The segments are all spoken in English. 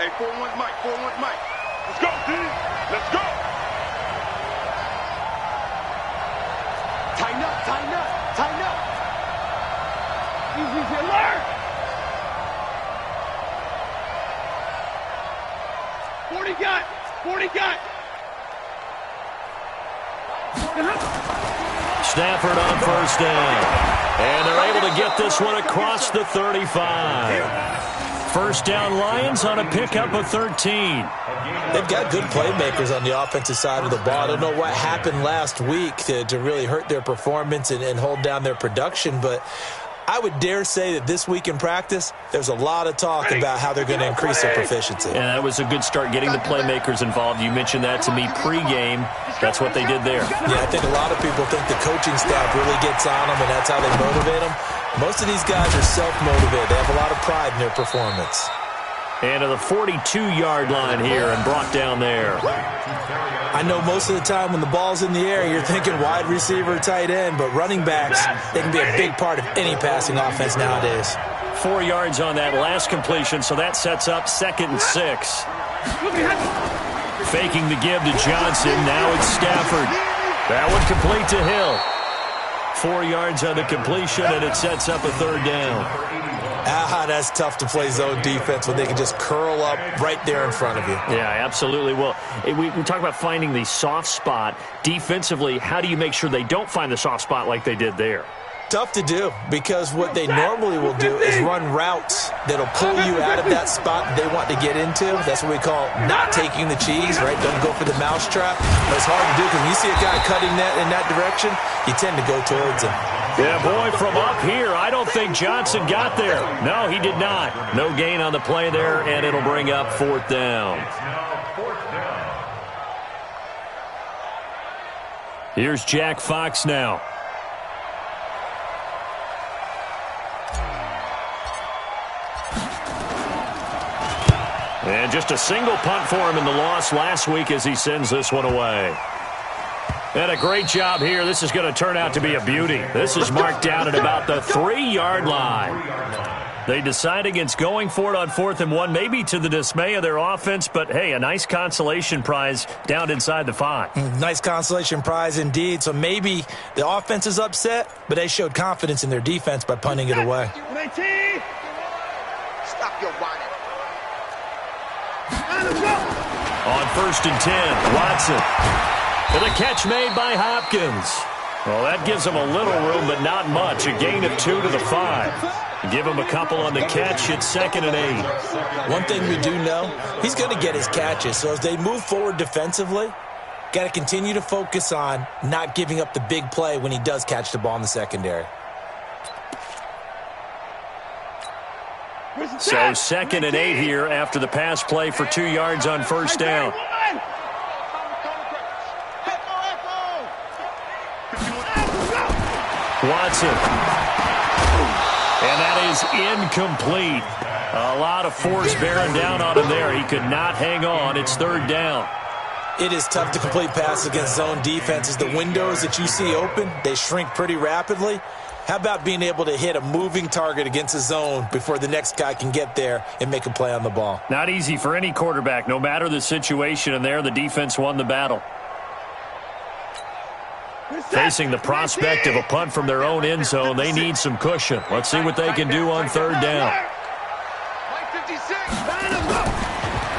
Hey, 4-1 Mike, 4-1 Mike. Let's go, D. Let's go. Tighten up, tighten up, tighten up. Easy, alert. 40 got, 40 got. Stafford on first down. And they're able to get this one across the 35. First down Lions on a pickup of 13. They've got good playmakers on the offensive side of the ball. I don't know what happened last week to really hurt their performance and hold down their production, but I would dare say that this week in practice, there's a lot of talk about how they're going to increase their proficiency. And that was a good start getting the playmakers involved. You mentioned that to me pregame. That's what they did there. Yeah, I think a lot of people think the coaching staff really gets on them, and that's how they motivate them. Most of these guys are self-motivated. They have a lot of pride in their performance. And to the 42-yard line here and brought down there. I know most of the time when the ball's in the air, you're thinking wide receiver, tight end, but running backs, they can be a big part of any passing offense nowadays. 4 yards on that last completion, so that sets up 2nd and 6. Faking the give to Johnson. Now it's Stafford. That one complete to Hill. 4 yards on the completion, and it sets up a 3rd down. That's tough to play zone defense when they can just curl up right there in front of you. Yeah, absolutely. Well, we talk about finding the soft spot. Defensively, how do you make sure they don't find the soft spot like they did there? Tough to do, because what they normally will do is run routes that'll pull you out of that spot they want to get into. That's what we call not taking the cheese, right? Don't go for the mousetrap. But it's hard to do because when you see a guy cutting that in that direction, you tend to go towards him. Yeah, boy, from up here, I don't think Johnson got there. No, he did not. No gain on the play there, and it'll bring up 4th down. Here's Jack Fox now. And just a single punt for him in the loss last week as he sends this one away. And a great job here. This is going to turn out to be a beauty. This is marked down at about the 3-yard line. They decide against going for it on 4th and 1, maybe to the dismay of their offense, but, hey, a nice consolation prize down inside the 5. Nice consolation prize indeed. So maybe the offense is upset, but they showed confidence in their defense by punting it away. Stop your whining. On 1st and 10, Watson. And a catch made by Hopkins. Well, that gives them a little room, but not much. A gain of 2 to the 5. Give him a couple on the catch. It's 2nd and 8. One thing we do know, he's going to get his catches. So as they move forward defensively, got to continue to focus on not giving up the big play when he does catch the ball in the secondary. So 2nd and 8 here after the pass play for 2 yards on 1st down. Watson. And that is incomplete. A lot of force bearing down on him there. He could not hang on. It's 3rd down. It is tough to complete passes against zone defenses. The windows that you see open, they shrink pretty rapidly. How about being able to hit a moving target against a zone before the next guy can get there and make a play on the ball? Not easy for any quarterback, no matter the situation, and there the defense won the battle. Facing the prospect of a punt from their own end zone, they need some cushion. Let's see what they can do on 3rd down.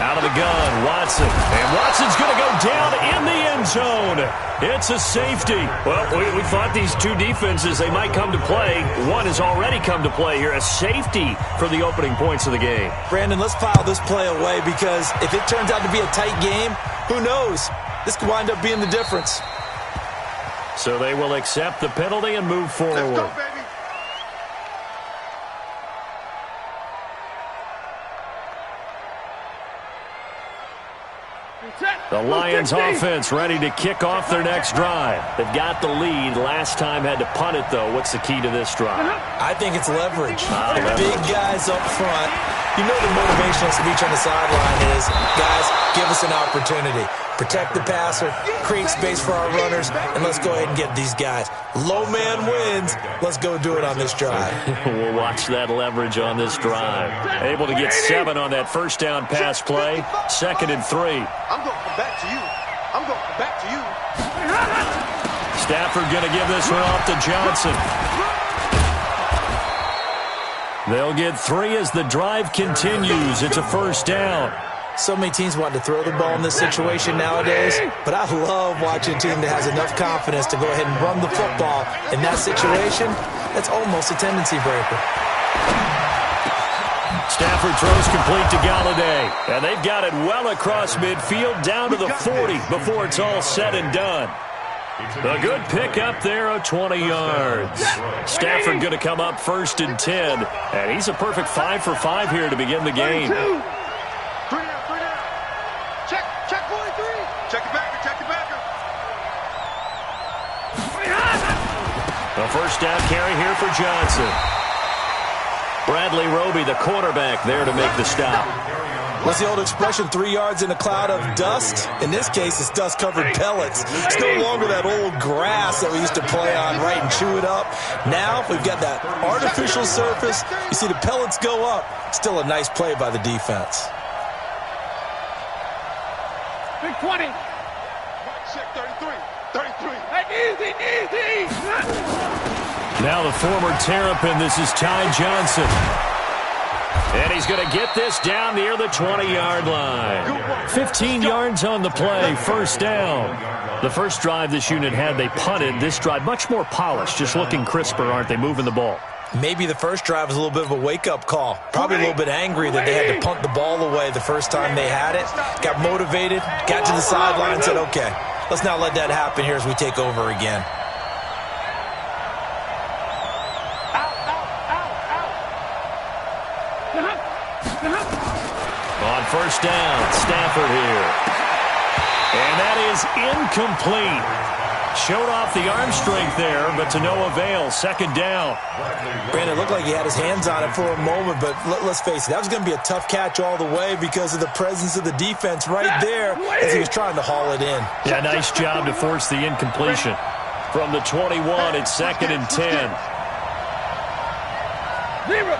Out of the gun, Watson. And Watson's going to go down in the end zone. It's a safety. Well, we thought these two defenses, they might come to play. One has already come to play here. A safety for the opening points of the game. Brandon, let's file this play away because if it turns out to be a tight game, who knows? This could wind up being the difference. So they will accept the penalty and move forward. Let's go, baby. The Lions offense ready to kick off their next drive. They've got the lead. Last time had to punt it, though. What's the key to this drive? I think it's leverage. Leverage. Big guys up front. You know the motivational speech on the sideline is, guys, give us an opportunity. Protect the passer, create space for our runners, and let's go ahead and get these guys. Low man wins. Let's go do it on this drive. We'll watch that leverage on this drive. Able to get 7 on that first down pass play. 2nd and 3. I'm going to come back to you. I'm going to come back to you. Stafford going to give this one off to Johnson. They'll get 3 as the drive continues. It's a first down. So many teams want to throw the ball in this situation nowadays, but I love watching a team that has enough confidence to go ahead and run the football. In that situation, that's almost a tendency breaker. Stafford throws complete to Galladay, and they've got it well across midfield down to the 40 before it's all said and done. A good pickup there of 20 yards. Stafford going to come up 1st and 10, and he's a perfect 5 for 5 here to begin the game. 3 down. Check 43. Check it backer. A first down carry here for Johnson. Bradley Roby, the quarterback, there to make the stop. What's the old expression, 3 yards in a cloud of dust? In this case, it's dust-covered pellets. It's no longer that old grass that we used to play on, right, and chew it up. Now we've got that artificial surface. You see the pellets go up. Still a nice play by the defense. Big 20. Check 33. Hey, easy. Now the former Terrapin, this is Ty Johnson. And he's going to get this down near the 20-yard line. 15 yards on the play, first down. The first drive this unit had, they punted. This drive, much more polished, just looking crisper, aren't they, moving the ball? Maybe the first drive was a little bit of a wake-up call. Probably a little bit angry that they had to punt the ball away the first time they had it. Got motivated, got to the sideline and said, okay, let's not let that happen here as we take over again. On first down, Stafford here. And that is incomplete. Showed off the arm strength there, but to no avail. Second down. Brandon, it looked like he had his hands on it for a moment, but let's face it, that was going to be a tough catch all the way because of the presence of the defense right there as he was trying to haul it in. Yeah, nice job to force the incompletion. From the 21, it's 2nd and 10. Zero.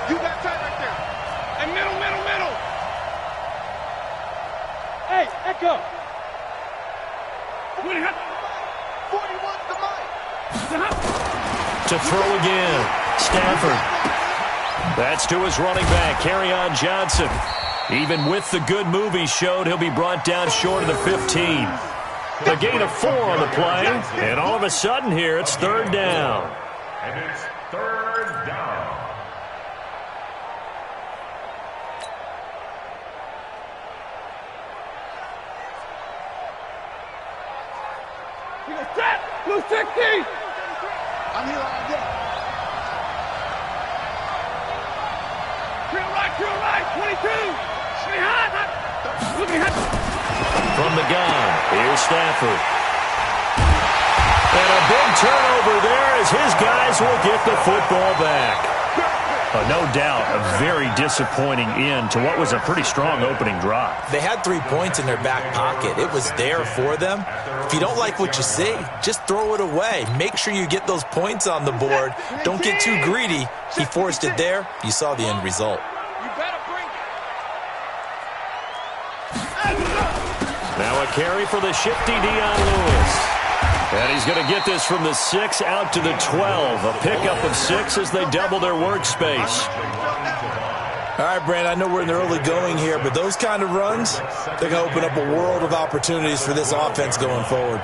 You got tight right there. And middle. Hey, Echo. 41's the mic. To throw again, Stafford. That's to his running back, Kerryon Johnson. Even with the good move he showed, he'll be brought down short of the 15. A gain of 4 on the play, and all of a sudden here, it's 3rd down. And it's 3rd down. Blue 60. I'm here all day. Drill right, 22. Looking hot. From the gun, here's Stafford. And a big turnover there as his guys will get the football back. No doubt a very disappointing end to what was a pretty strong opening drive. They had 3 points in their back pocket. It was there for them. If you don't like what you see, just throw it away. Make sure you get those points on the board. Don't get too greedy. He forced it there. You saw the end result. You better bring it. Now a carry for the shifty Dion Lewis. And he's going to get this from the 6 out to the 12. A pickup of 6 as they double their workspace. All right, Brandon, I know we're in the early going here, but those kind of runs, they're going to open up a world of opportunities for this offense going forward.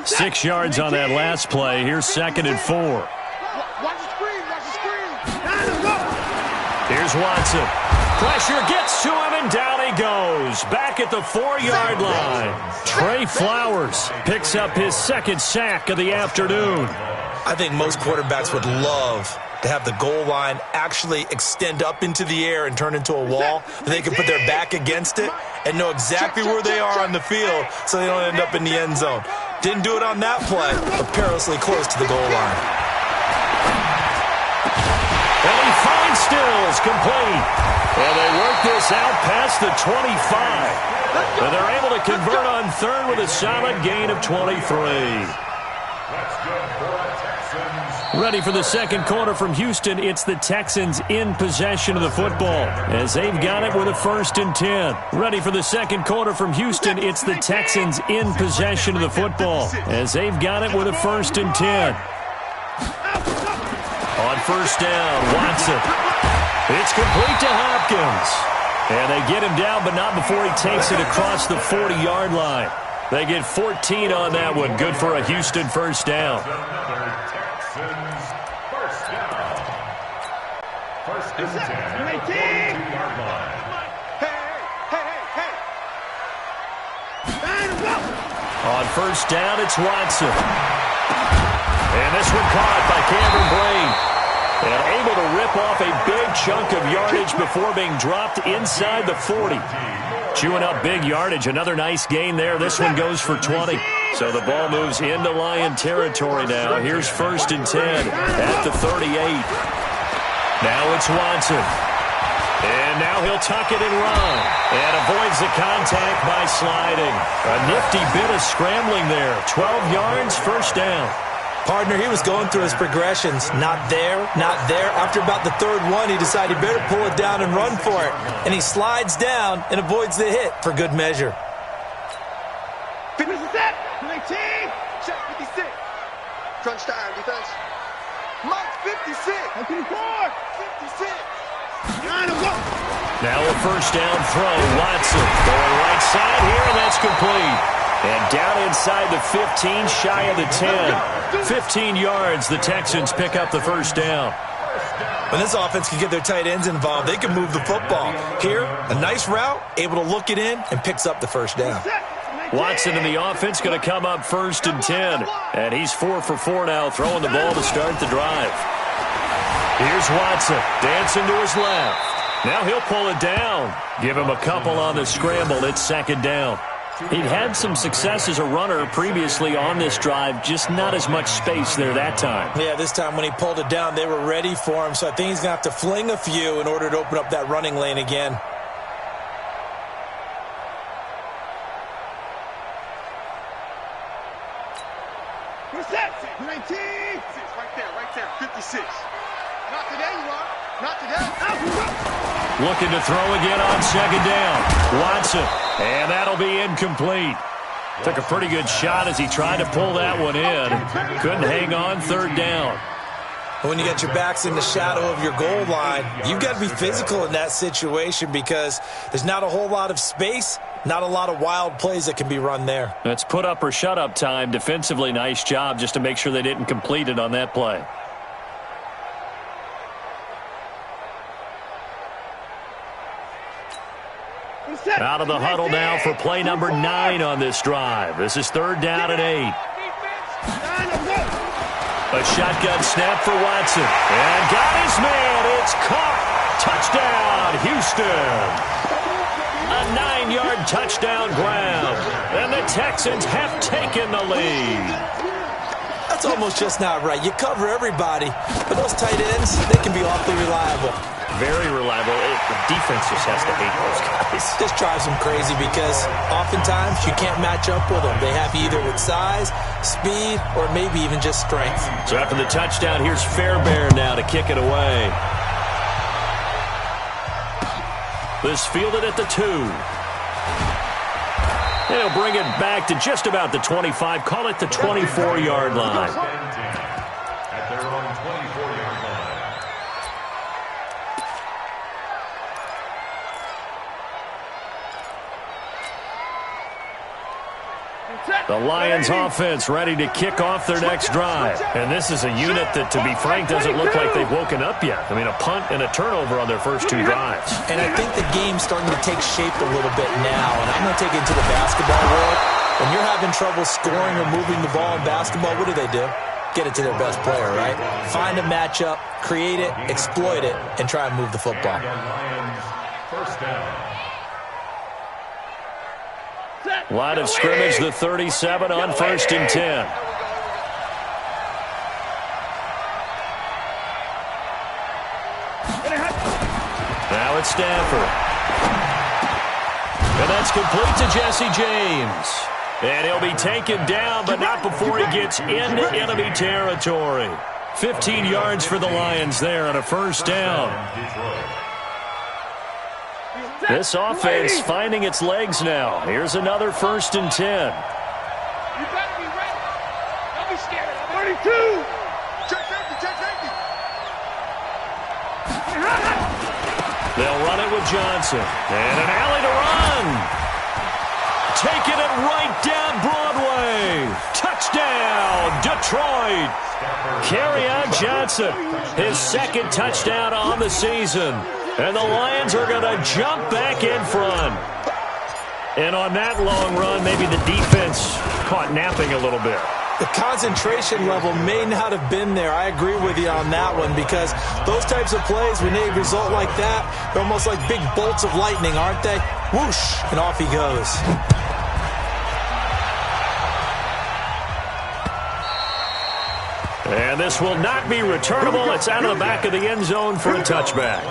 Six yards on that last play. Here's 2nd and 4. Watch the screen. Here's Watson. Pressure gets to him, and down he goes. Back at the 4-yard line. Trey Flowers picks up his 2nd sack of the afternoon. I think most quarterbacks would love to have the goal line actually extend up into the air and turn into a wall. They can put their back against it and know exactly where they are on the field so they don't end up in the end zone. Didn't do it on that play, but perilously close to the goal line. And he finds Stills, complete. And they work this out past the 25. And they're able to convert on third with a solid gain of 23. Ready for the second quarter from Houston, it's the Texans in possession of the football as they've got it with a 1st and 10. Ready for the second quarter from Houston, it's the Texans in possession of the football as they've got it with a 1st and 10. On first down, Watson. It's complete to Hopkins. And they get him down, but not before he takes it across the 40-yard line. They get 14 on that one. Good for a Houston first down. First and 10. 2-yard line. On first down, it's Watson. And this one caught by Cameron Brate. And able to rip off a big chunk of yardage before being dropped inside the 40. Chewing up big yardage. Another nice gain there. This one goes for 20. So the ball moves into Lion territory now. Here's 1st and 10 at the 38. Now it's Watson. And now he'll tuck it and run. And avoids the contact by sliding. A nifty bit of scrambling there. 12 yards, first down. Partner, he was going through his progressions. Not there, not there. After about the third one, he decided he better pull it down and run for it. And he slides down and avoids the hit for good measure. Finish the set. 19. Check 56. Crunch time, defense. Mike 56. 54. 56. 9 of 1. Now a first down throw. Watson going right side here, and that's complete. And down inside the 15, shy of the 10. 15 yards, the Texans pick up the first down. When this offense can get their tight ends involved, they can move the football. Here, a nice route, able to look it in, and picks up the first down. Watson in the offense going to come up 1st and 10. And he's 4 for 4 now, throwing the ball to start the drive. Here's Watson, dancing to his left. Now he'll pull it down. Give him a couple on the scramble. It's 2nd down. He'd had some success as a runner previously on this drive, just not as much space there that time. Yeah, this time when he pulled it down, they were ready for him, so I think he's going to have to fling a few in order to open up that running lane again. What's that? 19. Right there. 56. Not today, you are. Not today. Looking to throw again on 2nd down. Watson, and that'll be incomplete. Took a pretty good shot as he tried to pull that one in. Couldn't hang on 3rd down. When you get your backs in the shadow of your goal line, you've got to be physical in that situation because there's not a whole lot of space, not a lot of wild plays that can be run there. That's put up or shut up time. Defensively, nice job just to make sure they didn't complete it on that play. Out of the huddle now for play number 9 on this drive. This is 3rd down and 8. A shotgun snap for Watson. And got his man. It's caught. Touchdown, Houston. A 9-yard touchdown grab. And the Texans have taken the lead. That's almost just not right. You cover everybody, but those tight ends, they can be awfully reliable. Very reliable. The defense just has to hate those guys. This drives them crazy because oftentimes you can't match up with them. They have either with size, speed, or maybe even just strength. So after the touchdown, here's Fairbairn now to kick it away. This fielded at the 2. And he'll bring it back to just about the 25. Call it the 24-yard line. At their own 24-yard line. The Lions offense ready to kick off their next drive. And this is a unit that, to be frank, doesn't look like they've woken up yet. I mean, a punt and a turnover on their first 2 drives. And I think the game's starting to take shape a little bit now. And I'm going to take it to the basketball world. When you're having trouble scoring or moving the ball in basketball, what do? get it to their best player, right? Find a matchup, create it, exploit it, and try and move the football. First down. Line of scrimmage, the 37 on 1st and 10. Now it's Stafford. And that's complete to Jesse James. And he'll be taken down, but not before he gets into enemy territory. 15 yards for the Lions there on a first down. This offense finding its legs now. Here's another 1st and 10. You better be ready. Don't be scared. 32. Check safety. They'll run it with Johnson. And an alley to run. Taking it right down Broadway. Touchdown, Detroit. Kerryon Johnson, his 2nd touchdown on the season. And the Lions are going to jump back in front. And on that long run, maybe the defense caught napping a little bit. The concentration level may not have been there. I agree with you on that one because those types of plays, when they result like that, they're almost like big bolts of lightning, aren't they? Whoosh, and off he goes. And this will not be returnable. It's out of the back of the end zone for a touchback.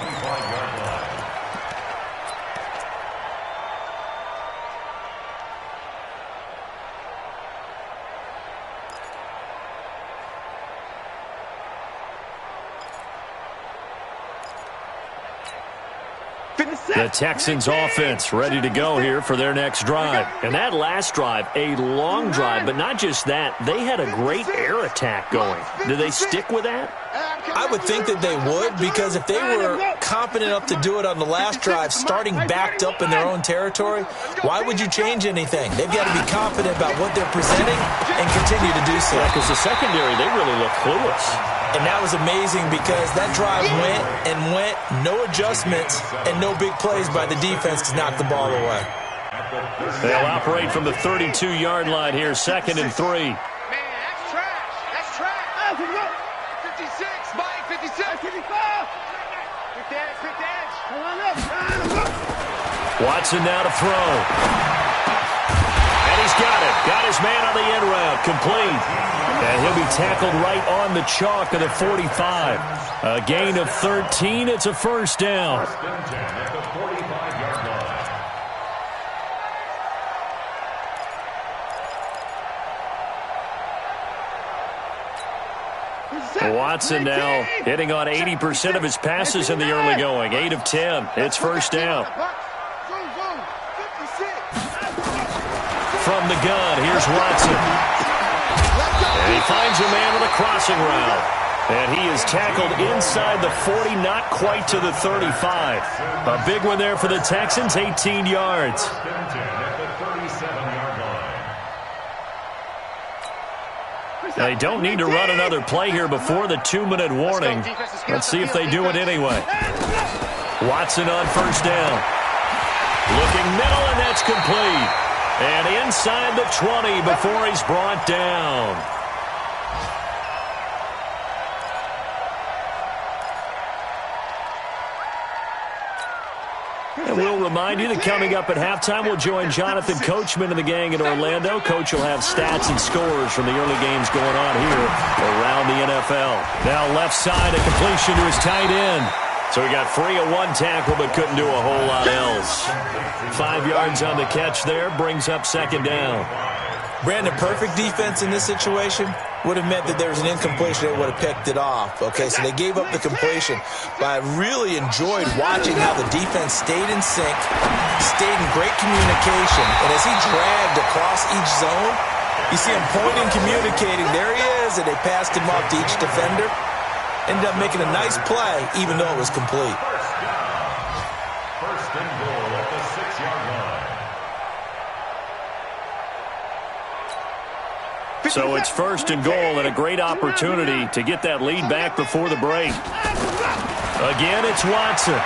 The Texans offense ready to go here for their next drive. And that last drive, a long drive, but not just that. They had a great air attack going. Do they stick with that? I would think that they would because if they were confident enough to do it on the last drive, starting backed up in their own territory, why would you change anything? They've got to be confident about what they're presenting and continue to do so. Because the secondary, they really look clueless. And that was amazing because that drive went, no adjustments, and no big plays by the defense to knock the ball away. They'll operate from the 32-yard line here, 2nd and 3. Man, that's trash. That's trash. 56. Mike, 56. 55. Quick edge. Come on up. Watson now to throw. And he's got it. Got his man on the end route. Complete. And he'll be tackled right on the chalk of the 45. A gain of 13. It's a first down. Watson now hitting on 80% of his passes in the early going. 8 of 10. It's first down. From the gun, here's Watson. And he finds a man on the crossing route. And he is tackled inside the 40, not quite to the 35. A big one there for the Texans, 18 yards. They don't need to run another play here before the 2-minute warning. Let's see if they do it anyway. Watson on first down. Looking middle, and that's complete. And inside the 20 before he's brought down. And we'll remind you that coming up at halftime, we'll join Jonathan Coachman and the gang in Orlando. Coach will have stats and scores from the early games going on here around the NFL. Now left side, a completion to his tight end. So he got free of one tackle but couldn't do a whole lot else. 5 yards on the catch there, brings up second down. Brandon, perfect defense in this situation would have meant that there was an incompletion. They would have picked it off. Okay, so they gave up the completion. But I really enjoyed watching how the defense stayed in sync, stayed in great communication. And as he dragged across each zone, you see him pointing, communicating. There he is, and they passed him off to each defender. Ended up making a nice play, even though it was complete. First and goal at the 6-yard line. So it's first and goal and a great opportunity to get that lead back before the break. Again, it's Watson.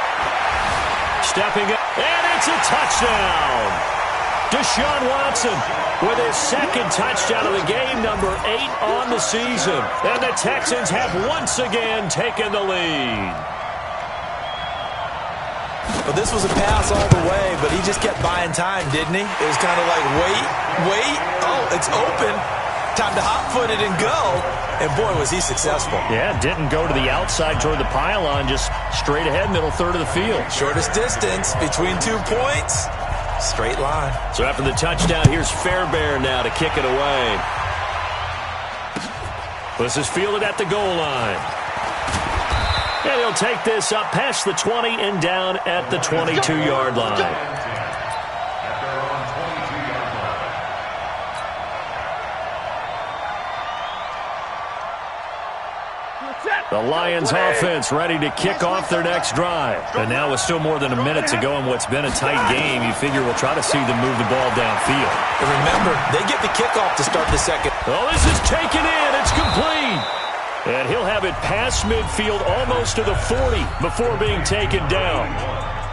Stepping up, and it's a touchdown. Deshaun Watson with his second touchdown of the game, number 8 on the season. And the Texans have once again taken the lead. Well, this was a pass all the way, but he just kept buying time, didn't he? It was kind of like, wait. Oh, it's open. Time to hot-foot it and go. And, boy, was he successful. Yeah, didn't go to the outside toward the pylon, just straight ahead, middle third of the field. Shortest distance between 2 points. Straight line. So after the touchdown, here's Fairbairn now to kick it away. This is fielded at the goal line. And he'll take this up past the 20 and down at the 22-yard line. The Lions offense ready to kick off their next drive. And now with still more than a minute to go in what's been a tight game, you figure we'll try to see them move the ball downfield. And remember, they get the kickoff to start the second. Oh, this is taken in. It's complete. And he'll have it past midfield almost to the 40 before being taken down.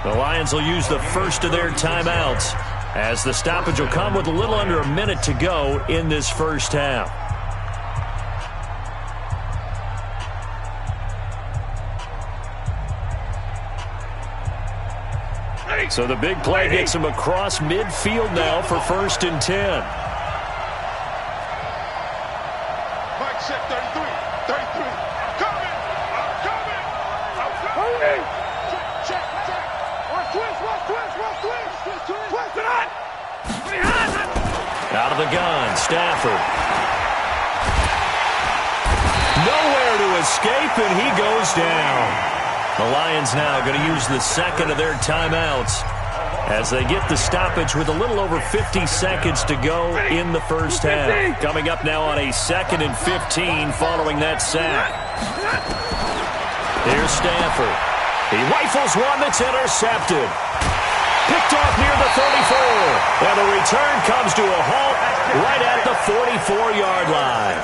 The Lions will use the first of their timeouts as the stoppage will come with a little under a minute to go in this first half. So the big play gets him across midfield now for 1st and 10. Mike set 33. Coming. Check. Twist it on. Out of the gun, Stafford. Nowhere to escape, and he goes down. The Lions now going to use the second of their timeouts as they get the stoppage with a little over 50 seconds to go in the first half. Coming up now on a 2nd and 15 following that sack. Here's Stafford. He rifles one that's intercepted. Picked off near the 34. And the return comes to a halt right at the 44-yard line.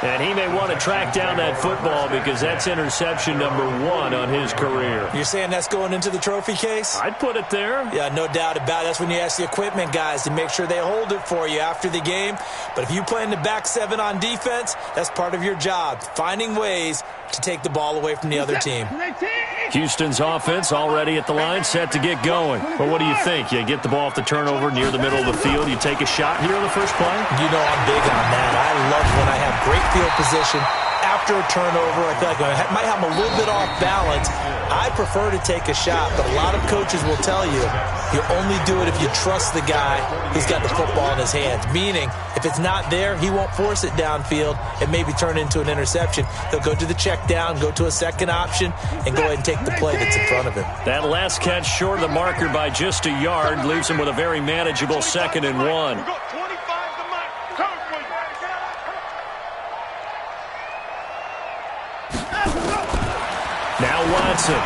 And he may want to track down that football because that's interception number 1 on his career. You're saying that's going into the trophy case? I'd put it there. Yeah, no doubt about it. That's when you ask the equipment guys to make sure they hold it for you after the game. But if you play in the back 7 on defense, that's part of your job, finding ways to take the ball away from the other team. Houston's offense already at the line, set to get going. But what do you think? You get the ball off the turnover near the middle of the field, you take a shot here on the first play? You know I'm big on that. I love when I have great field position after a turnover. I feel like I might have them a little bit off balance. I prefer to take a shot, but a lot of coaches will tell you only do it if you trust the guy who's got the football in his hands. Meaning, if it's not there, he won't force it downfield and maybe turn it into an interception. He'll go to the check down, go to a second option, and go ahead and take the play that's in front of him. That last catch short of the marker by just a yard leaves him with a very manageable 2nd and 1. Now Watson.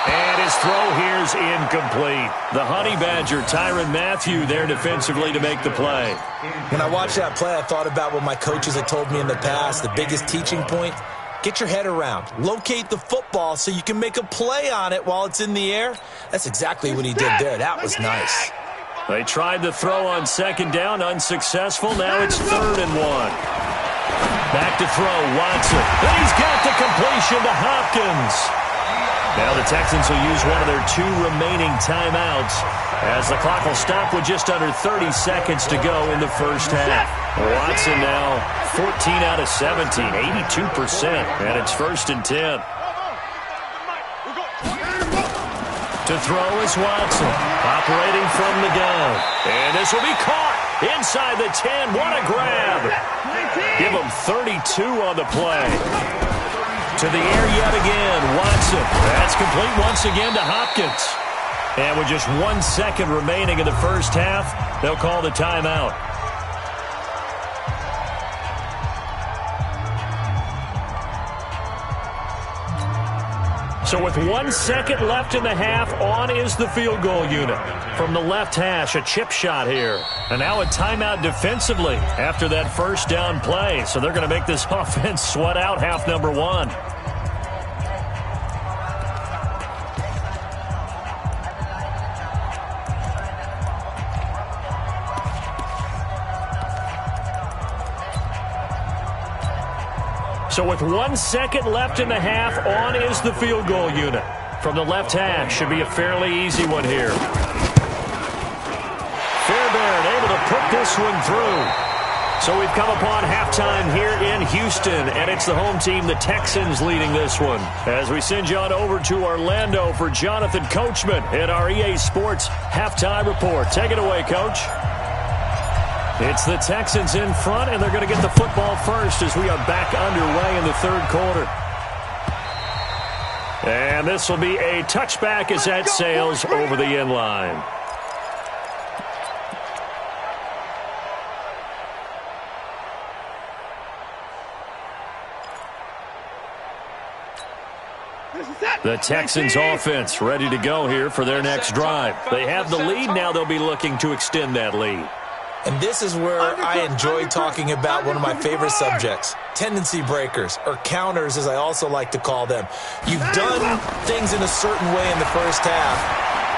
And his throw here's incomplete. The Honey Badger, Tyrann Mathieu, there defensively to make the play. When I watched that play, I thought about what my coaches had told me in the past. The biggest teaching point, get your head around. Locate the football so you can make a play on it while it's in the air. That's exactly what he did there. That was nice. They tried the throw on 2nd down, unsuccessful. Now it's 3rd and 1. Back to throw, Watson. And he's got the completion to Hopkins. Now the Texans will use one of their 2 remaining timeouts as the clock will stop with just under 30 seconds to go in the first half. Watson now 14 out of 17, 82%, and it's 1st and 10. To throw is Watson, operating from the gun. And this will be caught inside the 10. What a grab. Give him 32 on the play. To the air yet again, Watson. That's complete once again to Hopkins. And with just 1 second remaining in the first half, they'll call the timeout. So with 1 second left in the half, on is the field goal unit. From the left hash, a chip shot here. And now a timeout defensively after that first down play. So they're going to make this offense sweat out half number 1. So with 1 second left in the half, on is the field goal unit. From the left hash, should be a fairly easy one here. Fairbairn able to put this one through. So we've come upon halftime here in Houston, and it's the home team, the Texans, leading this one. As we send you on over to Orlando for Jonathan Coachman in our EA Sports Halftime Report. Take it away, Coach. It's the Texans in front, and they're going to get the football first as we are back underway in the third quarter. And this will be a touchback as that sails over the end line. The Texans offense ready to go here for their next drive. They have the lead. Now they'll be looking to extend that lead. And this is where I enjoy talking about one of my favorite subjects, tendency breakers, or counters as I also like to call them. You've done things in a certain way in the first half,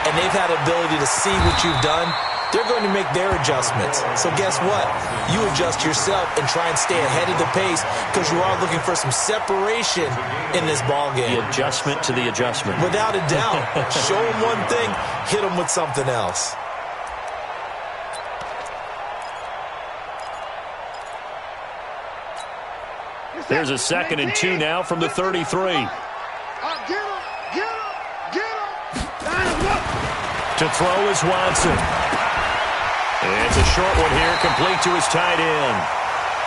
and they've had ability to see what you've done. They're going to make their adjustments. So guess what? You adjust yourself and try and stay ahead of the pace because you are looking for some separation in this ballgame. The adjustment to the adjustment. Without a doubt. Show them one thing, hit them with something else. There's a 2nd and 2 now from the 33. To throw is Watson. It's a short one here, complete to his tight end.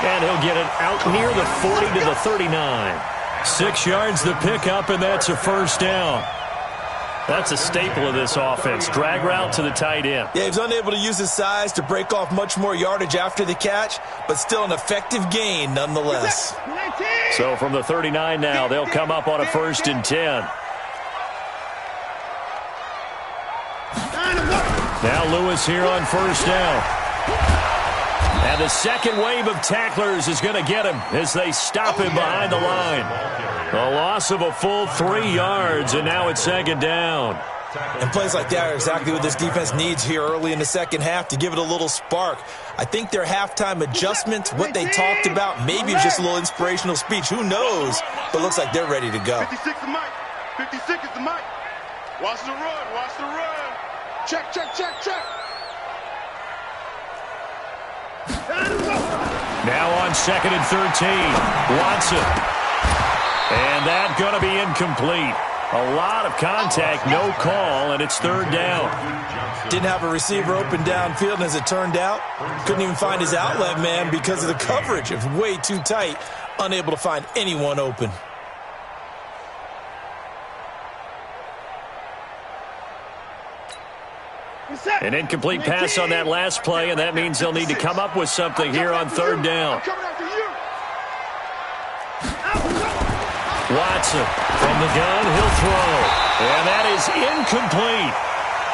And he'll get it out near the 40 to the 39. 6 yards the pickup, and that's a first down. That's a staple of this offense. Drag route to the tight end. Yeah, he's unable to use his size to break off much more yardage after the catch, but still an effective gain nonetheless. So from the 39 now, they'll come up on a 1st and 10. Now Lewis here on 1st down. And the second wave of tacklers is going to get him as they stop him behind the line. A loss of a full 3 yards, and now it's 2nd down. And plays like that are exactly what this defense needs here early in the second half to give it a little spark. I think their halftime adjustments, what they talked about, maybe it's just a little inspirational speech. Who knows? But looks like they're ready to go. 56 is Mike. 56 is the Mike. Watch the run. Watch the run. Check, check, check, check. Now on 2nd and 13, Watson. And that's going to be incomplete. A lot of contact, no call, and it's 3rd down. Didn't have a receiver open downfield, and as it turned out, couldn't even find his outlet man because of the coverage. It was way too tight, unable to find anyone open. An incomplete pass on that last play, and that means they'll need to come up with something here on 3rd down. Watson from the gun, he'll throw. And that is incomplete.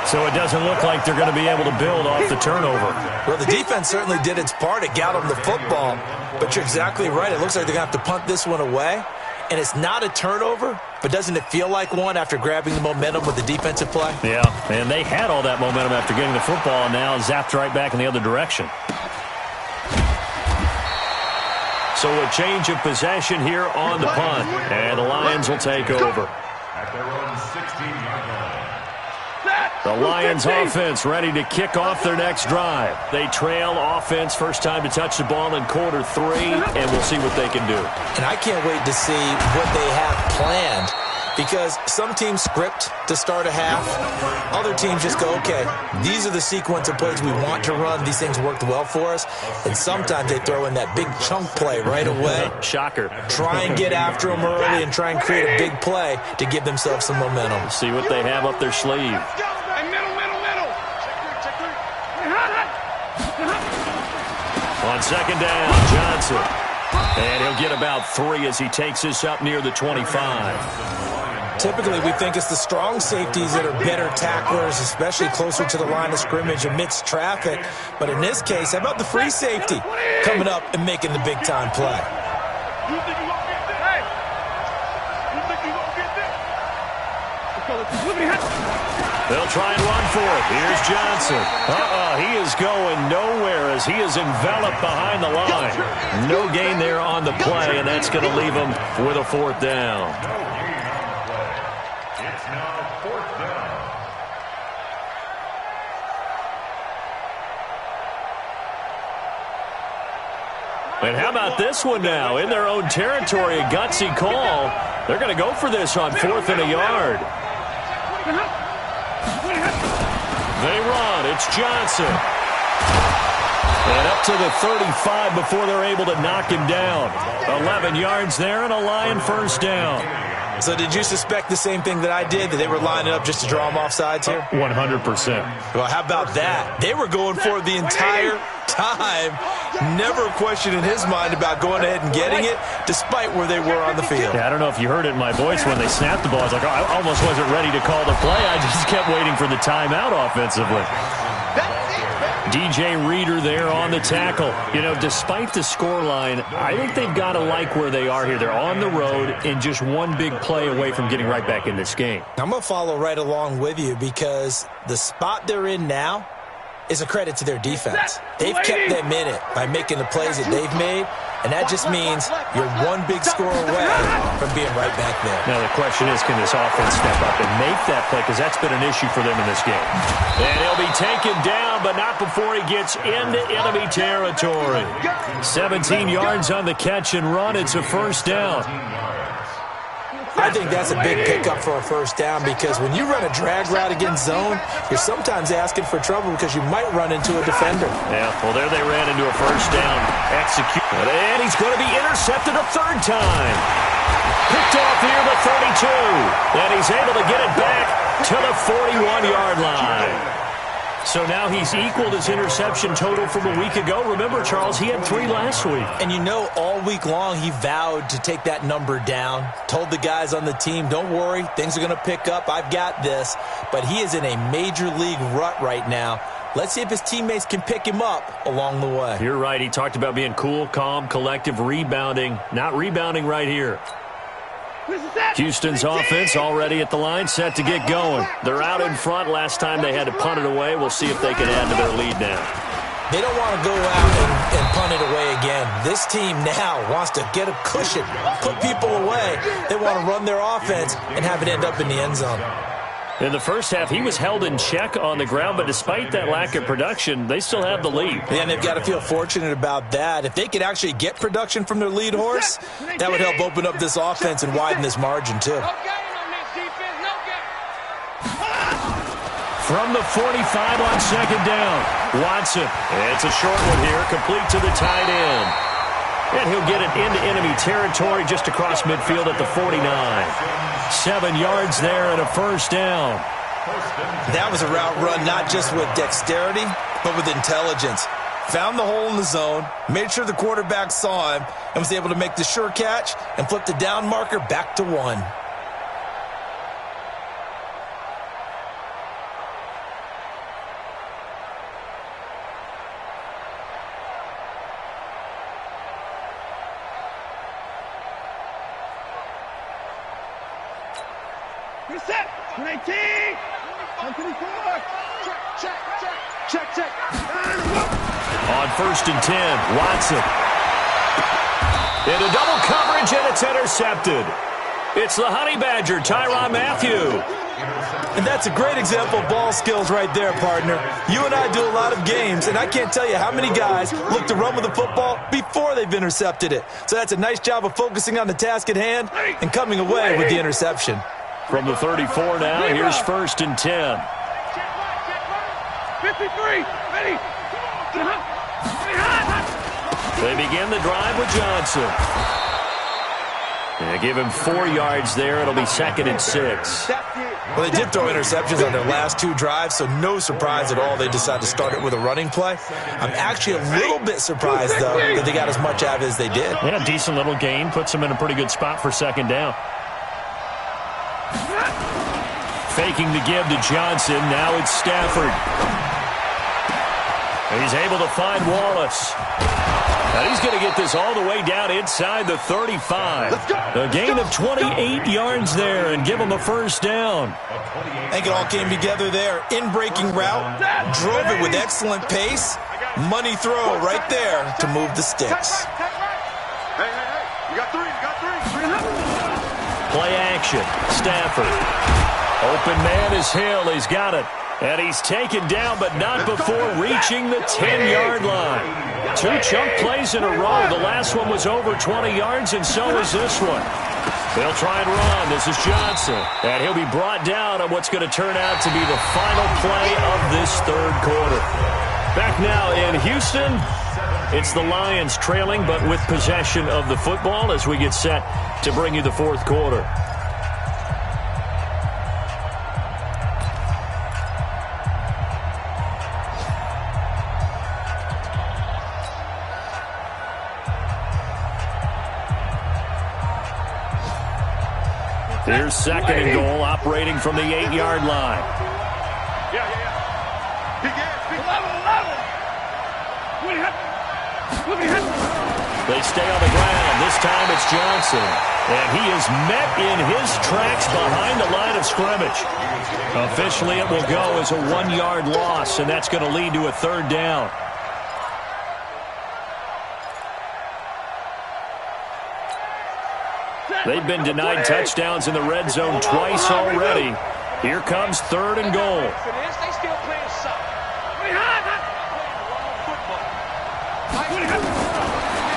So it doesn't look like they're going to be able to build off the turnover. Well, the defense certainly did its part. It got them the football. But you're exactly right. It looks like they're going to have to punt this one away. And it's not a turnover, but doesn't it feel like one after grabbing the momentum with the defensive play? Yeah, and they had all that momentum after getting the football, and now zapped right back in the other direction. So a change of possession here on the punt, and the Lions will take over. The Lions offense ready to kick off their next drive. They trail offense, first time to touch the ball in quarter 3, and we'll see what they can do. And I can't wait to see what they have planned, because some teams script to start a half. Other teams just go, okay, these are the sequence of plays we want to run. These things worked well for us. And sometimes they throw in that big chunk play right away. Shocker. Try and get after them early and try and create a big play to give themselves some momentum. See what they have up their sleeve. On 2nd down, Johnson. And he'll get about 3 as he takes this up near the 25. Typically, we think it's the strong safeties that are better tacklers, especially closer to the line of scrimmage amidst traffic. But in this case, how about the free safety coming up and making the big-time play? They'll try and run for it. Here's Johnson. He is going nowhere as he is enveloped behind the line. No gain there on the play, and that's going to leave him with a 4th down. It's now 4th down. And how about this one now? In their own territory, a gutsy call. They're going to go for this on 4th and a yard. They run. It's Johnson. And up to the 35 before they're able to knock him down. 11 yards there and a Lion 1st down. So did you suspect the same thing that I did, that they were lining up just to draw him off sides here? 100%. Well, how about that? They were going for it the entire time. Never a question in his mind about going ahead and getting it, despite where they were on the field. Yeah, I don't know if you heard it in my voice when they snapped the ball. I was like, I almost wasn't ready to call the play. I just kept waiting for the timeout offensively. DJ Reader there on the tackle. You know, despite the scoreline, I think they've got to like where they are here. They're on the road and just one big play away from getting right back in this game. I'm going to follow right along with you because the spot they're in now is a credit to their defense. They've kept them in it by making the plays that they've made, and that just means you're one big score away from being right back there. Now the question is, can this offense step up and make that play? Because that's been an issue for them in this game. And he'll be taken down, but not before he gets into enemy territory. 17 yards on the catch and run. It's a 1st down. I think that's a big pickup for a 1st down because when you run a drag route against zone, you're sometimes asking for trouble because you might run into a defender. Yeah, well, there they ran into a 1st down. Execute. And he's going to be intercepted a 3rd time. Picked off here the 32. And he's able to get it back to the 41-yard line. So now he's equaled his interception total from a week ago. Remember, Charles, he had 3 last week. And you know, all week long he vowed to take that number down. Told the guys on the team, don't worry, things are going to pick up. I've got this. But he is in a major league rut right now. Let's see if his teammates can pick him up along the way. You're right. He talked about being cool, calm, collective, rebounding. Not rebounding right here. Houston's offense already at the line, set to get going. They're out in front. Last time they had to punt it away. We'll see if they can add to their lead now. They don't want to go out and punt it away again. This team now wants to get a cushion, put people away. They want to run their offense and have it end up in the end zone. In the first half, he was held in check on the ground, but despite that lack of production, they still have the lead. And they've got to feel fortunate about that. If they could actually get production from their lead horse, that would help open up this offense and widen this margin, too. From the 45 on 2nd down, Watson. It's a short one here, complete to the tight end. And he'll get it into enemy territory just across midfield at the 49. 7 yards there and a 1st down. That was a route run not just with dexterity, but with intelligence. Found the hole in the zone, made sure the quarterback saw him, and was able to make the sure catch and flip the down marker back to 1. Reset. 19. 124. Check. On 1st and 10, Watson. Into double coverage, and it's intercepted. It's the Honey Badger, Tyrann Mathieu. And that's a great example of ball skills right there, partner. You and I do a lot of games, and I can't tell you how many guys look to run with the football before they've intercepted it. So that's a nice job of focusing on the task at hand and coming away with the interception. From the 34 now, here's 1st and 10. 53. Ready. They begin the drive with Johnson. They give him 4 yards there. It'll be 2nd and 6. Well, they did throw interceptions on their last 2 drives, so no surprise at all they decided to start it with a running play. I'm actually a little bit surprised, though, that they got as much out of it as they did. Yeah, decent little gain. Puts them in a pretty good spot for 2nd down. Faking the give to Johnson. Now it's Stafford. He's able to find Wallace. And he's going to get this all the way down inside the 35. A gain of 28 yards there and give him a first down. I think it all came together there. In-breaking route, drove it with excellent pace. Money throw right there to move the sticks. Hey, you got three. Play action. Stafford. Open man is Hill. He's got it. And he's taken down, but not before reaching the 10-yard line. 2 chunk plays in a row. The last one was over 20 yards, and so is this one. They'll try and run. This is Johnson. And he'll be brought down on what's going to turn out to be the final play of this third quarter. Back now in Houston, it's the Lions trailing, but with possession of the football as we get set to bring you the fourth quarter. Here's second and goal, operating from the 8-yard line. They stay on the ground. This time it's Johnson. And he is met in his tracks behind the line of scrimmage. Officially, it will go as a 1-yard loss, and that's going to lead to a third down. They've been denied touchdowns in the red zone twice already. Here comes third and goal. They still playing soft.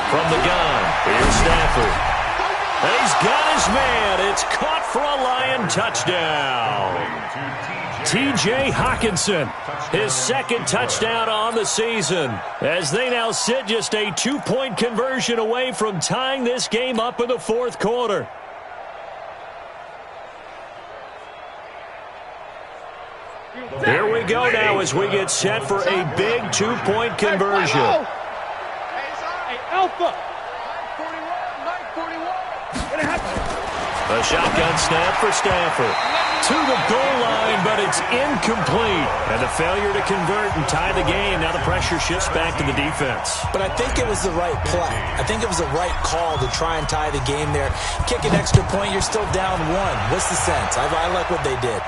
From the gun, here's Stafford. And he's got his man. It's caught for a Lion touchdown. T.J. Hockenson, his second touchdown on the season, as they now sit just a 2-point conversion away from tying this game up in the fourth quarter. Here we go now as we get set for a big 2-point conversion. Hey, Alpha. 41. A shotgun snap for Stafford. To the goal line, but it's incomplete. And the failure to convert and tie the game. Now the pressure shifts back to the defense. But I think it was the right play. I think it was the right call to try and tie the game there. Kick an extra point, you're still down 1. What's the sense? I like what they did.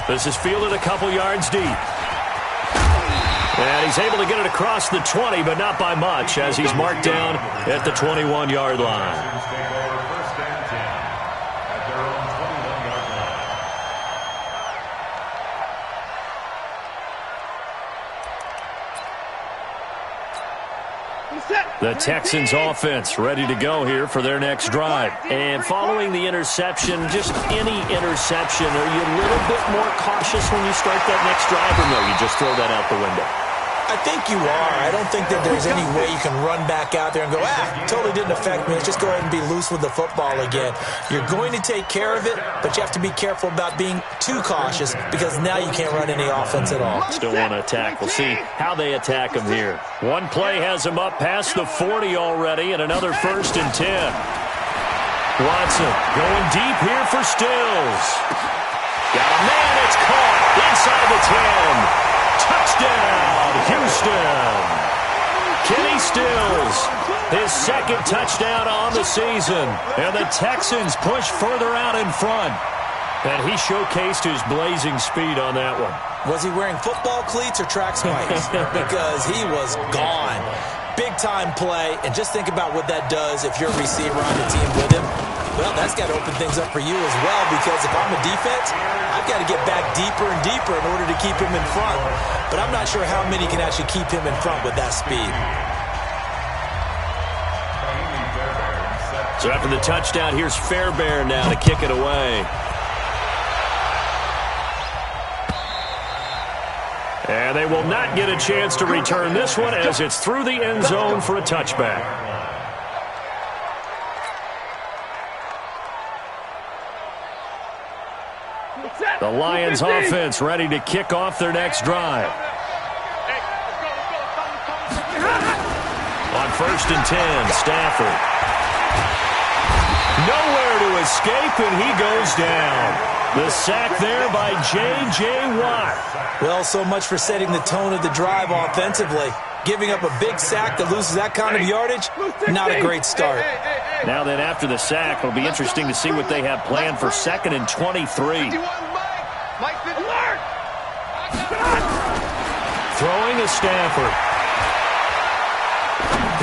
This is fielded a couple yards deep. And he's able to get it across the 20, but not by much, as he's marked down at the 21-yard line. The Texans offense ready to go here for their next drive. And following the interception, just any interception, are you a little bit more cautious when you start that next drive, or no, you just throw that out the window? I think you are. I don't think that there's any way you can run back out there and go, totally didn't affect me. Let's just go ahead and be loose with the football again. You're going to take care of it, but you have to be careful about being too cautious because now you can't run any offense at all. Still want to attack. We'll see how they attack him here. One play has him up past the 40 already, and another 1st and 10. Watson going deep here for Stills. Got a man, it's caught inside the 10. Touchdown, Houston. Kenny Stills, his second touchdown on the season. And the Texans push further out in front. And he showcased his blazing speed on that one. Was he wearing football cleats or track spikes? Because he was gone. Big-time play. And just think about what that does if you're a receiver on the team with him. Well, that's got to open things up for you as well, because if I'm a defense, I've got to get back deeper and deeper in order to keep him in front. But I'm not sure how many can actually keep him in front with that speed. So after the touchdown, here's Fairbairn now to kick it away. And they will not get a chance to return this one as it's through the end zone for a touchback. The Lions offense ready to kick off their next drive. On 1st and 10, Stafford. Nowhere to escape, and he goes down. The sack there by J.J. Watt. Well, so much for setting the tone of the drive offensively. Giving up a big sack that loses that kind of yardage, not a great start. Now then, after the sack, it'll be interesting to see what they have planned for 2nd and 23. Throwing is Stafford.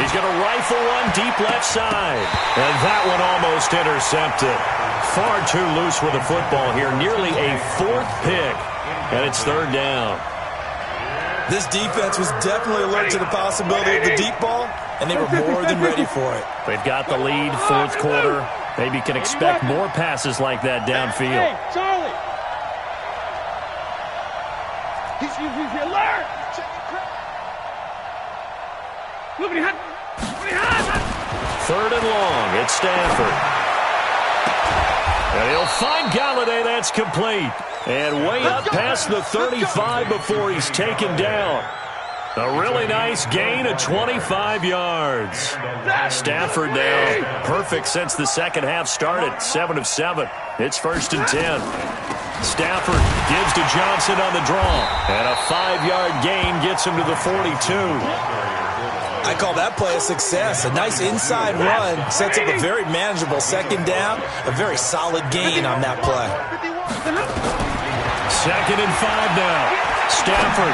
He's going to rifle one deep left side. And that one almost intercepted. Far too loose with the football here. Nearly a 4th pick. And it's 3rd down. This defense was definitely alert to the possibility of the deep ball, and they were more than ready for it. They've got the lead, 4th quarter. Maybe can expect more passes like that downfield. Hey, Charlie! He's alert! Look at him! 3rd and long. It's Stafford. And he'll find Galladay. That's complete. And way up past the 35 before he's taken down. A really nice gain of 25 yards. Stafford now perfect since the second half started. 7 of 7. It's 1st and 10. Stafford gives to Johnson on the draw. And a 5-yard gain gets him to the 42. I call that play a success. A nice inside run sets up a very manageable 2nd down. A very solid gain on that play. 2nd and 5 now. Stafford.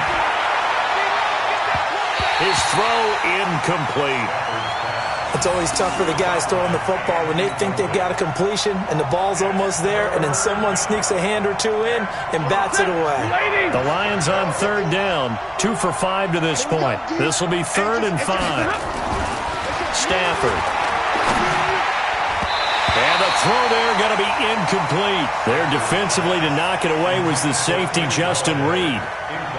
His throw incomplete. It's always tough for the guys throwing the football when they think they've got a completion and the ball's almost there, and then someone sneaks a hand or two in and bats it away. The Lions on 3rd down. 2 for 5 to this point. This will be 3rd and 5. Stafford. And the throw there going to be incomplete. There defensively to knock it away was the safety, Justin Reed.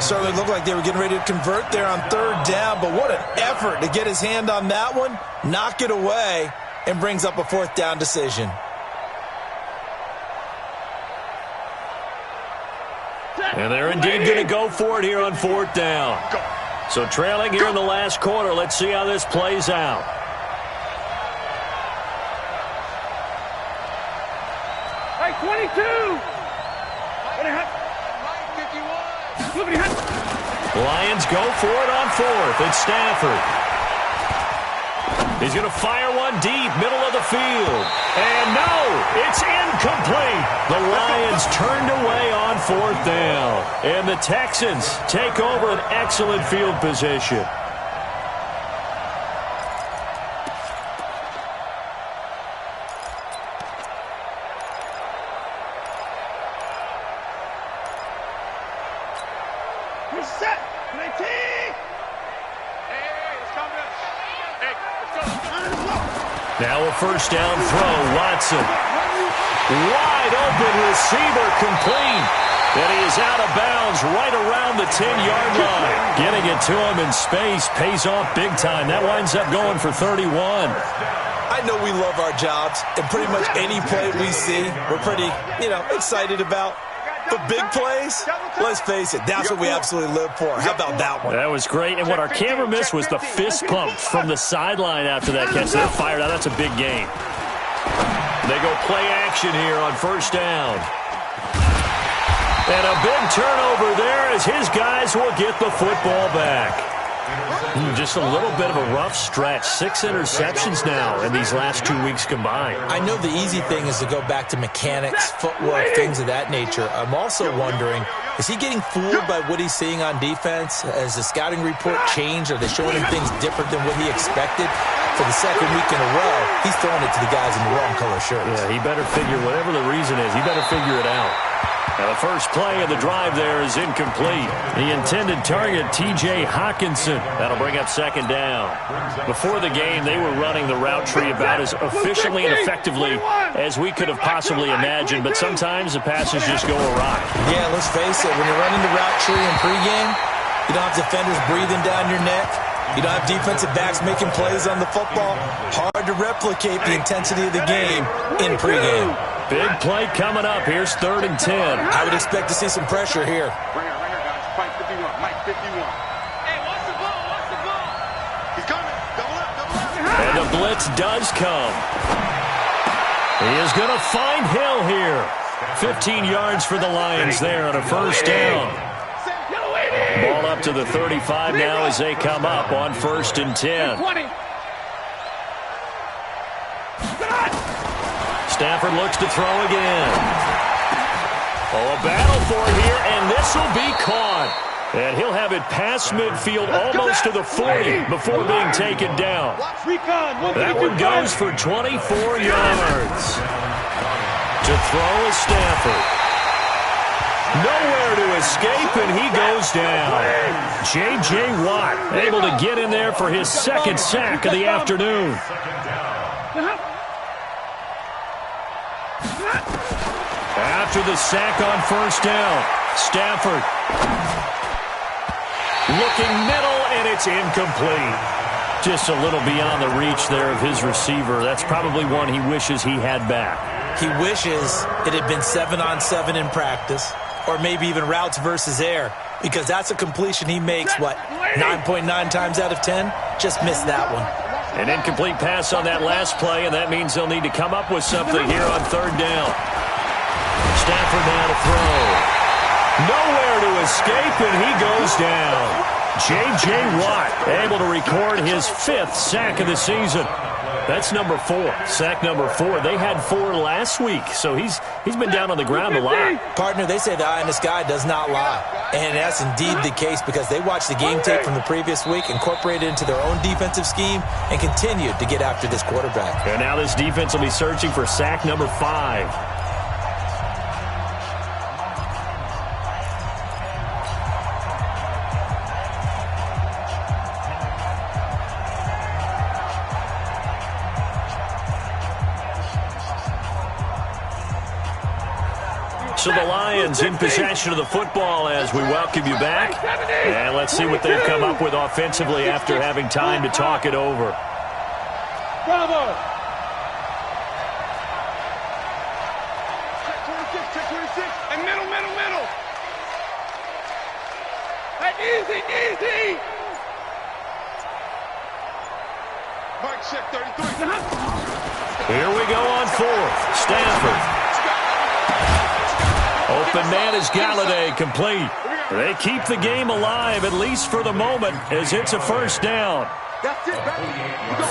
Certainly looked like they were getting ready to convert there on 3rd down, but what an effort to get his hand on that one, knock it away, and brings up a 4th down decision. And they're indeed going to go for it here on 4th down. So trailing here in the last quarter. Let's see how this plays out. Hey, 22! Lions go for it on 4th. It's Stafford. He's going to fire one deep, middle of the field. And no, it's incomplete. The Lions turned away on 4th down. And the Texans take over an excellent field position. Now a 1st down throw. Watson. Wide open receiver complete. And he is out of bounds right around the 10-yard line. Getting it to him in space pays off big time. That winds up going for 31. I know we love our jobs, and pretty much any play we see, we're pretty, excited about. But big plays, let's face it, that's what we absolutely live for. How about that one? That was great. And what our camera missed was the fist pumps from the sideline after that catch. They're fired out. That's a big game. They go play action here on 1st down. And a big turnover there as his guys will get the football back. Just a little bit of a rough stretch. 6 interceptions now in these last 2 weeks combined. I know the easy thing is to go back to mechanics, footwork, things of that nature. I'm also wondering, is he getting fooled by what he's seeing on defense? Has the scouting report changed? Are they showing him things different than what he expected? For the 2nd week in a row, he's throwing it to the guys in the wrong color shirts. Yeah, he better figure, whatever the reason is, he better figure it out. Now the first play of the drive there is incomplete. The intended target, T.J. Hawkinson. That'll bring up 2nd down. Before the game, they were running the route tree about as efficiently and effectively as we could have possibly imagined, but sometimes the passes just go awry. Yeah, let's face it, when you're running the route tree in pregame, you don't have defenders breathing down your neck. You don't have defensive backs making plays on the football. Hard to replicate the intensity of the game in pregame. Big play coming up. Here's 3rd and 10. I would expect to see some pressure here. Right here, guys. Mike 51. Mike 51. Hey, watch the ball. Watch the ball. He's coming. Double up. Double up. And the blitz does come. He is going to find Hill here. 15 yards for the Lions there on a 1st down. Ball up to the 35 now as they come up on 1st and 10. Stafford looks to throw again. Oh, a battle for it here, and this will be caught. And he'll have it past midfield almost to the 40 before being taken down. That one goes for 24 yards. To throw is Stafford. Nowhere to escape, and he goes down. J.J. Watt able to get in there for his second sack of the afternoon. After the sack on 1st down, Stafford looking middle, and it's incomplete. Just a little beyond the reach there of his receiver. That's probably one he wishes he had back. He wishes it had been 7-on-7 in practice, or maybe even routes versus air, because that's a completion he makes, 9.9 times out of 10? Just missed that one. An incomplete pass on that last play, and that means they'll need to come up with something here on 3rd down. Stafford now to throw. Nowhere to escape, and he goes down. J.J. Watt able to record his 5th sack of the season. That's number 4. Sack number 4. They had 4 last week, so he's been down on the ground a lot. Partner, they say the eye in the sky does not lie. And that's indeed the case because they watched the game tape from the previous week, incorporated it into their own defensive scheme, and continued to get after this quarterback. And now this defense will be searching for sack number 5. So the Lions in possession of the football as we welcome you back. And let's see what they've come up with offensively after having time to talk it over. Bravo! Check 26, and middle. Easy! Mike, check 33. Here we go on 4th. Stafford. Open man is Galladay, complete. They keep the game alive, at least for the moment, as it's a 1st down.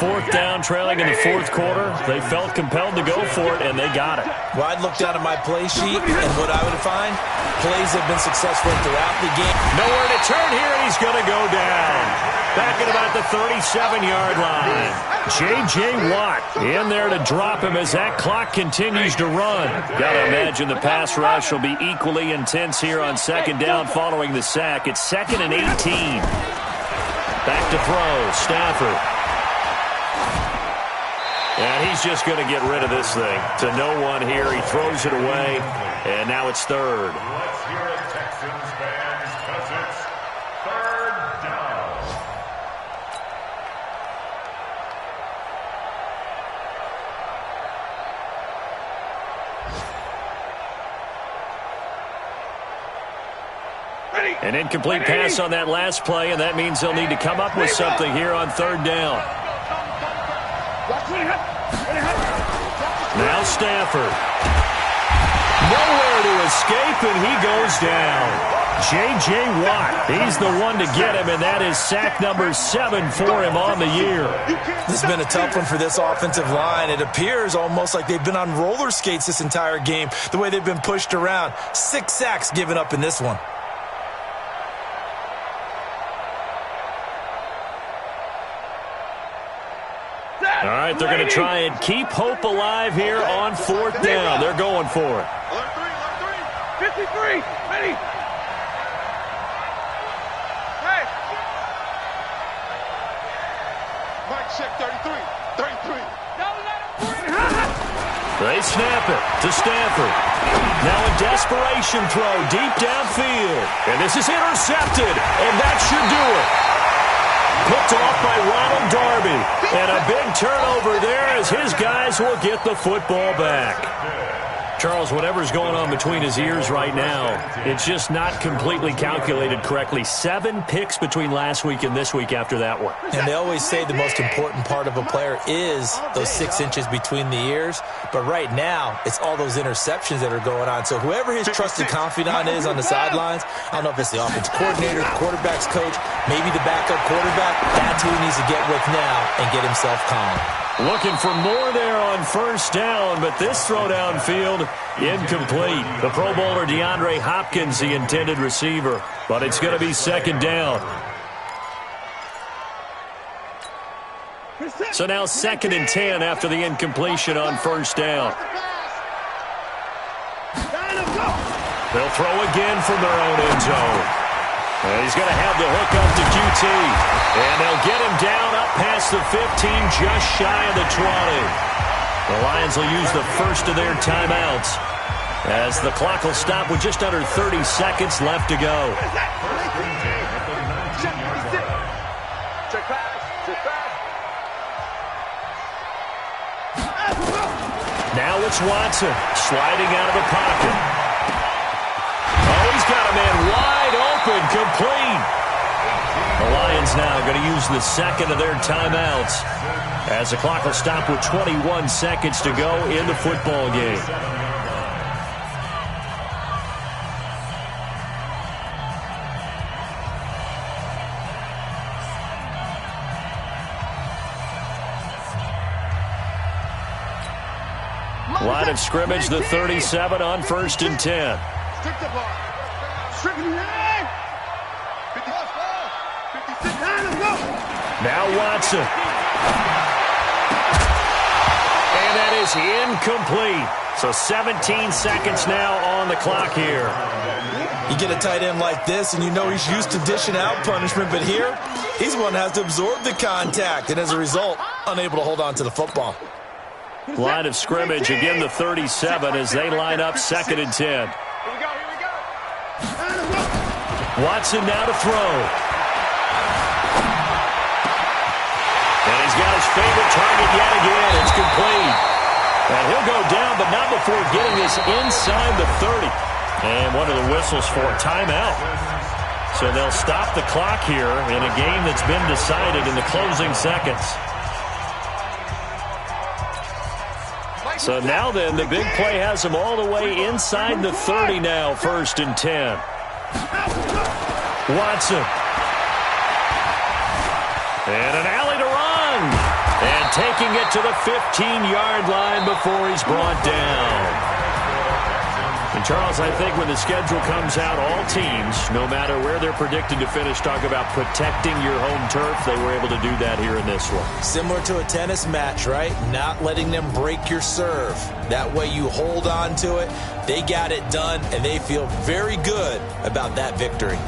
4th down, trailing in the 4th quarter. They felt compelled to go for it, and they got it. Well, I'd look down at my play sheet, and what I would find, plays have been successful throughout the game. Nowhere to turn here, and he's going to go down. Back at about the 37-yard line. J.J. Watt in there to drop him as that clock continues to run. Got to imagine the pass rush will be equally intense here on 2nd down following the sack. It's 2nd and 18. Back to throw, Stafford. And he's just going to get rid of this thing. To no one here, he throws it away, and now it's 3rd. Let's hear it, Texans fans, because it's 3rd down. An incomplete pass on that last play, and that means they'll need to come up with something here on 3rd down. Now Stafford. Nowhere to escape, and he goes down. J.J. Watt, he's the one to get him, and that is sack number 7 for him on the year. This has been a tough one for this offensive line. It appears almost like they've been on roller skates this entire game, the way they've been pushed around. 6 sacks given up in this one. All right, they're going to try and keep hope alive here on 4th down. They're going for it. Alert 3. 53. Ready. Hey. Mike, check 33. 33. They snap it to Stafford. Now a desperation throw deep downfield. And this is intercepted, and that should do it. Picked off by Ronald Darby. And a big turnover there as his guys will get the football back. Charles, whatever's going on between his ears right now, it's just not completely calculated correctly. 7 picks between last week and this week after that one. And they always say the most important part of a player is those 6 inches between the ears. But right now, it's all those interceptions that are going on. So whoever his trusted confidant is on the sidelines, I don't know if it's the offensive coordinator, the quarterback's coach, maybe the backup quarterback, that's who he needs to get with now and get himself calm. Looking for more there on first down, but this throw downfield, incomplete. The Pro Bowler DeAndre Hopkins, the intended receiver, but it's going to be second down. So now 2nd and 10 after the incompletion on first down. They'll throw again from their own end zone. And he's going to have the hook up to QT. And they'll get him down up past the 15, just shy of the 20. The Lions will use the first of their timeouts as the clock will stop with just under 30 seconds left to go. Now it's Watson sliding out of the pocket. Oh, he's got a man wide open, complete. The Lions now going to use the second of their timeouts as the clock will stop with 21 seconds to go in the football game. Line of scrimmage, the 37 on 1st and 10. Strict the ball. Strict the line. 56. Now Watson. And that is incomplete. So 17 seconds now on the clock here. You get a tight end like this, and you know he's used to dishing out punishment, but here, he's one that has to absorb the contact, and as a result, unable to hold on to the football. Line of scrimmage, again the 37 as they line up 2nd and 10. Here we go. Watson now to throw. And he's got his favorite target yet again. It's complete. And he'll go down, but not before getting this inside the 30. And what are the whistles for? Timeout. So they'll stop the clock here in a game that's been decided in the closing seconds. So now then, the big play has them all the way inside the 30 now, 1st and 10. Watson. And an alley to run. And taking it to the 15-yard line before he's brought down. And, Charles, I think when the schedule comes out, all teams, no matter where they're predicted to finish, talk about protecting your home turf. They were able to do that here in this one. Similar to a tennis match, right? Not letting them break your serve. That way you hold on to it. They got it done, and they feel very good about that victory.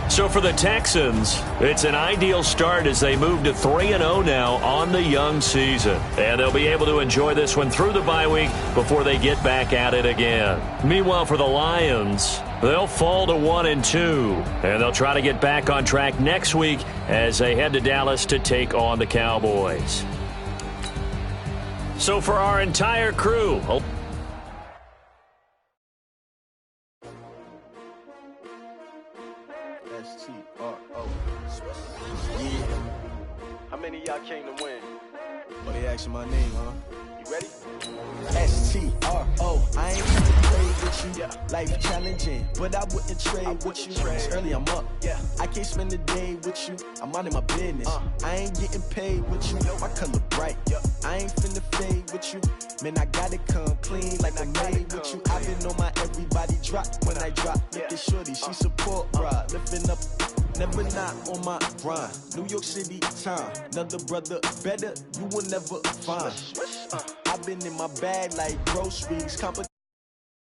So for the Texans, it's an ideal start as they move to 3-0 now on the young season. And they'll be able to enjoy this one through the bye week before they get back at it again. Meanwhile, for the Lions, they'll fall to 1-2. And they'll try to get back on track next week as they head to Dallas to take on the Cowboys. So for our entire crew... How many of y'all came to win? Well, they asking my name, huh? You ready? S-T-R-O. I ain't gonna play with you. Yeah. Life challenging, but I wouldn't trade with you. It's early, I'm up. Yeah. I can't spend the day with you. I'm minding my business. I ain't getting paid with you. My color bright. Yeah. I ain't finna fade with you. Man, I gotta come clean like I'm made with you. I've been on my everybody drop when I drop. Look at shorty, she support rod. Lifting up. Never not on my grind. New York City time. Another brother better, you will never find. I've been in my bag like groceries.